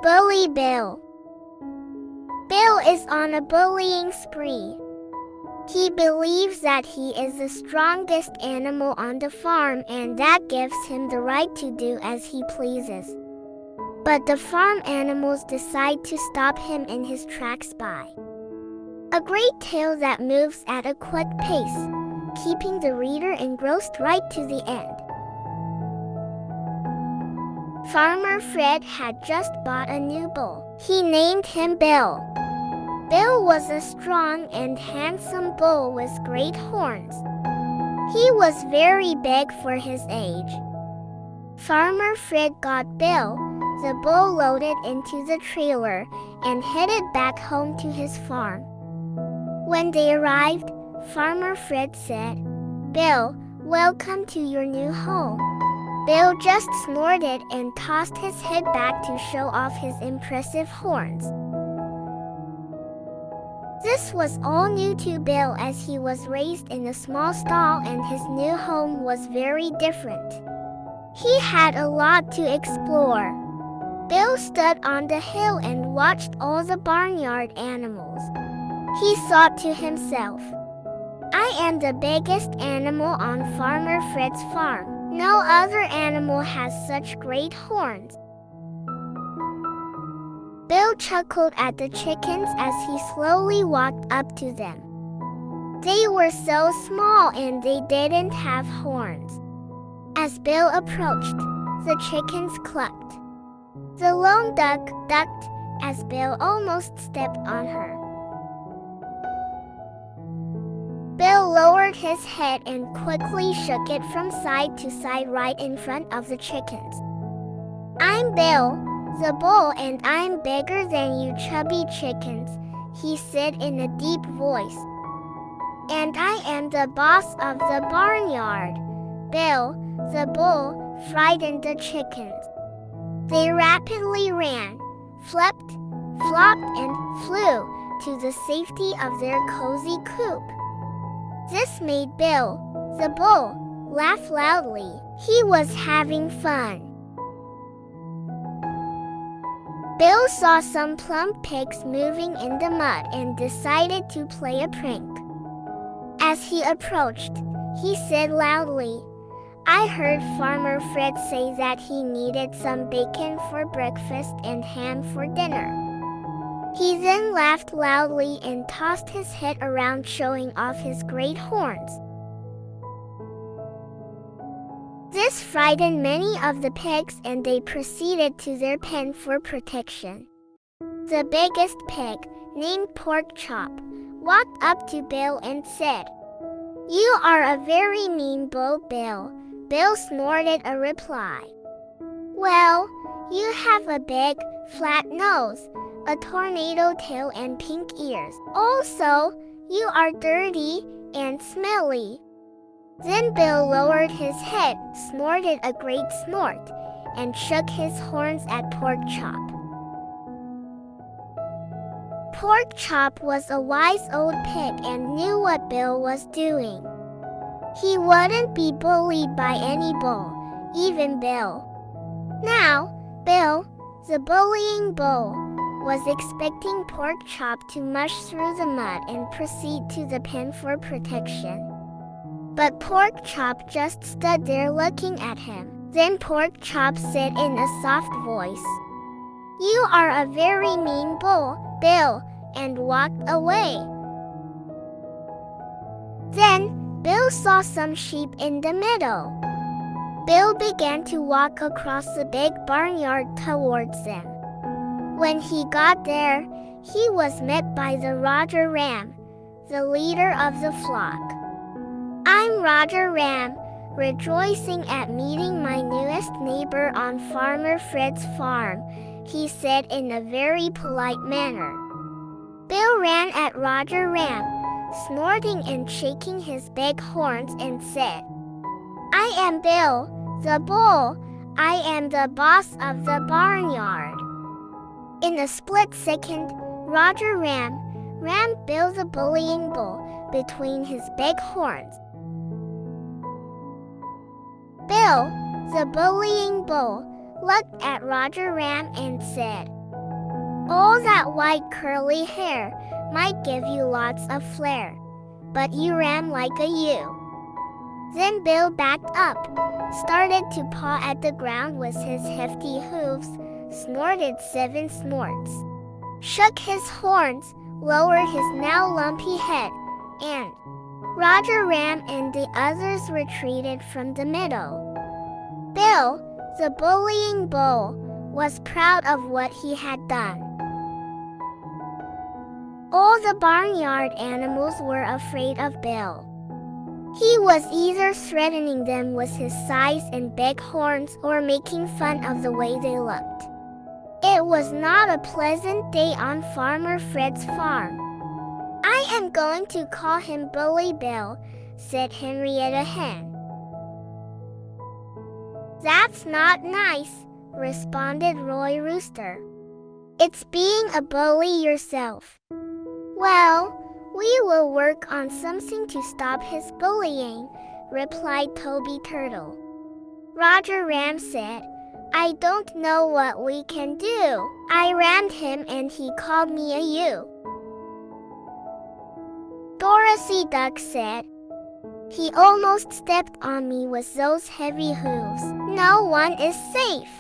Bully Bill. Bill is on a bullying spree. He believes that he is the strongest animal on the farm and that gives him the right to do as he pleases. But the farm animals decide to stop him in his tracks by a great tale that moves at a quick pace, keeping the reader engrossed right to the end. Farmer Fred had just bought a new bull. He named him Bill. Bill was a strong and handsome bull with great horns. He was very big for his age. Farmer Fred got Bill, the bull, loaded into the trailer and headed back home to his farm. When they arrived, Farmer Fred said, "Bill, welcome to your new home." Bill just snorted and tossed his head back to show off his impressive horns. This was all new to Bill as he was raised in a small stall and his new home was very different. He had a lot to explore. Bill stood on the hill and watched all the barnyard animals. He thought to himself, "I am the biggest animal on Farmer Fred's farm. No other animal has such great horns." Bill chuckled at the chickens as he slowly walked up to them. They were so small and they didn't have horns. As Bill approached, the chickens clucked. The lone duck ducked as Bill almost stepped on her. Bill lowered his head and quickly shook it from side to side right in front of the chickens. "I'm Bill, the bull, and I'm bigger than you chubby chickens," he said in a deep voice. "And I am the boss of the barnyard." Bill, the bull, frightened the chickens. They rapidly ran, flipped, flopped, and flew to the safety of their cozy coop. This made Bill, the bull, laugh loudly. He was having fun. Bill saw some plump pigs moving in the mud and decided to play a prank. As he approached, he said loudly, "I heard Farmer Fred say that he needed some bacon for breakfast and ham for dinner." He then laughed loudly and tossed his head around, showing off his great horns. This frightened many of the pigs and they proceeded to their pen for protection. The biggest pig, named Pork Chop, walked up to Bill and said, "You are a very mean bull, Bill." Bill snorted a reply. "Well, you have a big, flat nose, a tornado tail and pink ears. Also, you are dirty and smelly." Then Bill lowered his head, snorted a great snort, and shook his horns at Pork Chop. Pork Chop was a wise old pig and knew what Bill was doing. He wouldn't be bullied by any bull, even Bill. Now, Bill, the bullying bull, was expecting Pork Chop to mush through the mud and proceed to the pen for protection. But Pork Chop just stood there looking at him. Then Pork Chop said in a soft voice, "You are a very mean bull, Bill," and walked away. Then Bill saw some sheep in the meadow. Bill began to walk across the big barnyard towards them. When he got there, he was met by the Roger Ram, the leader of the flock. "I'm Roger Ram, rejoicing at meeting my newest neighbor on Farmer Fred's farm," he said in a very polite manner. Bill ran at Roger Ram, snorting and shaking his big horns, and said, "I am Bill, the bull. I am the boss of the barnyard." In a split second, Roger Ram rammed Bill the bullying bull between his big horns. Bill, the bullying bull, looked at Roger Ram and said, All that white curly hair might give you lots of flair, but you ran like a ewe. Then Bill backed up, started to paw at the ground with his hefty hooves, snorted 7 snorts, shook his horns, lowered his now lumpy head, and Roger ran and the others retreated from the meadow. Bill, the bullying bull, was proud of what he had done. All the barnyard animals were afraid of Bill. He was either threatening them with his size and big horns or making fun of the way they looked. It was not a pleasant day on Farmer Fred's farm. "I am going to call him Bully Bill," said Henrietta Hen. "That's not nice," responded Roy Rooster. "It's being a bully yourself." "Well, we will work on something to stop his bullying," replied Toby Turtle. Roger Ram said, "I don't know what we can do. I rammed him and he called me a ewe." Dorothy Duck said, "He almost stepped on me with those heavy hooves. No one is safe."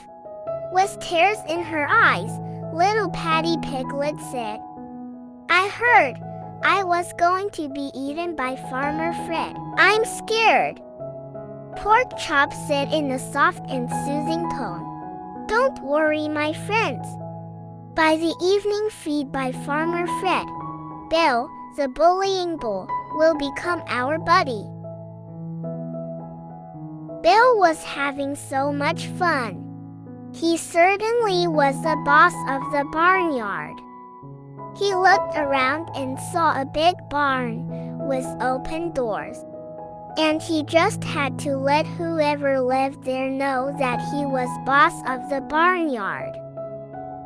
With tears in her eyes, little Patty Piglet said, "I heard I was going to be eaten by Farmer Fred. I'm scared." Pork Chop said in a soft and soothing tone, "Don't worry, my friends. By the evening feed by Farmer Fred, Bill, the bullying bull, will become our buddy." Bill was having so much fun. He certainly was the boss of the barnyard. He looked around and saw a big barn with open doors, and he just had to let whoever lived there know that he was boss of the barnyard.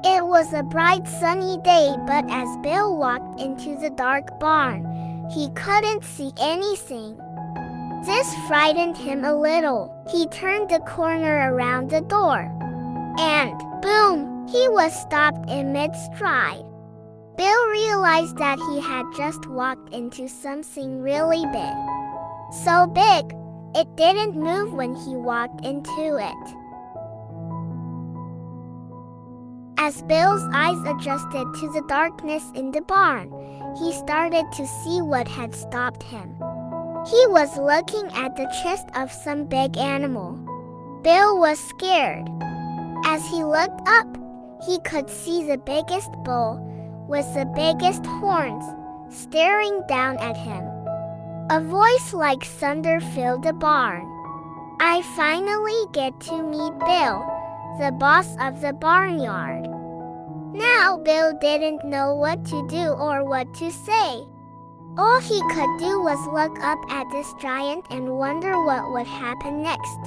It was a bright sunny day, but as Bill walked into the dark barn, he couldn't see anything. This frightened him a little. He turned the corner around the door, and boom! He was stopped in mid-stride. Bill realized that he had just walked into something really big. So big, it didn't move when he walked into it. As Bill's eyes adjusted to the darkness in the barn, he started to see what had stopped him. He was looking at the chest of some big animal. Bill was scared. As he looked up, he could see the biggest bull, with the biggest horns, staring down at him. A voice like thunder filled the barn. "I finally get to meet Bill, the boss of the barnyard." Now Bill didn't know what to do or what to say. All he could do was look up at this giant and wonder what would happen next.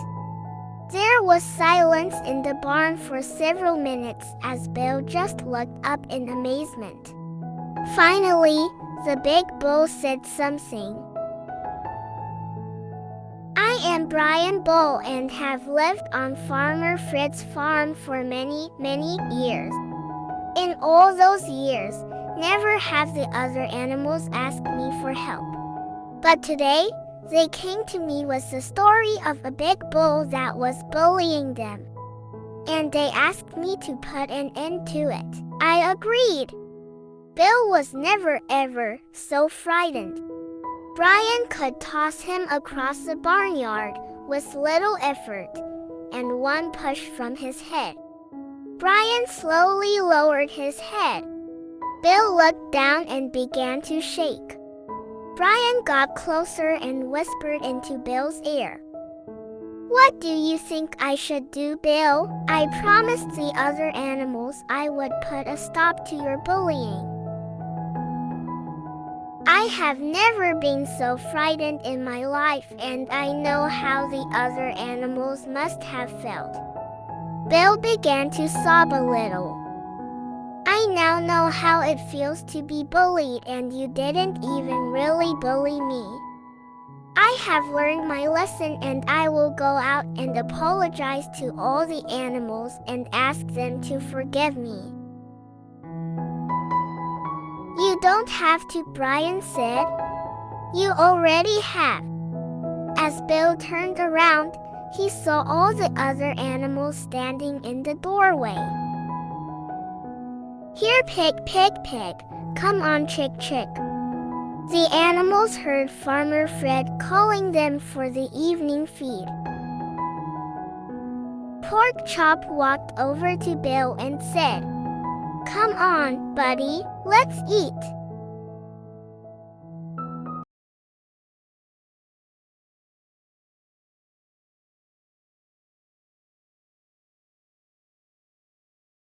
There was silence in the barn for several minutes as Bill just looked up in amazement. Finally, the big bull said something. "I am Brian Bull and have lived on Farmer Fred's farm for many, many years. In all those years, never have the other animals asked me for help. But today, they came to me with the story of a big bull that was bullying them. And they asked me to put an end to it. I agreed." Bill was never ever so frightened. Brian could toss him across the barnyard with little effort and one push from his head. Brian slowly lowered his head. Bill looked down and began to shake. Brian got closer and whispered into Bill's ear. "What do you think I should do, Bill? I promised the other animals I would put a stop to your bullying." "I have never been so frightened in my life, and I know how the other animals must have felt." Bill began to sob a little. "I now know how it feels to be bullied, and you didn't even really bully me. I have learned my lesson, and I will go out and apologize to all the animals and ask them to forgive me." You don't have to, Brian said. You already have. As Bill turned around, he saw all the other animals standing in the doorway. Here, pig, pig, pig. Come on, chick, chick. The animals heard Farmer Fred calling them for the evening feed. Pork Chop walked over to Bill and said, "Come on, buddy, let's eat."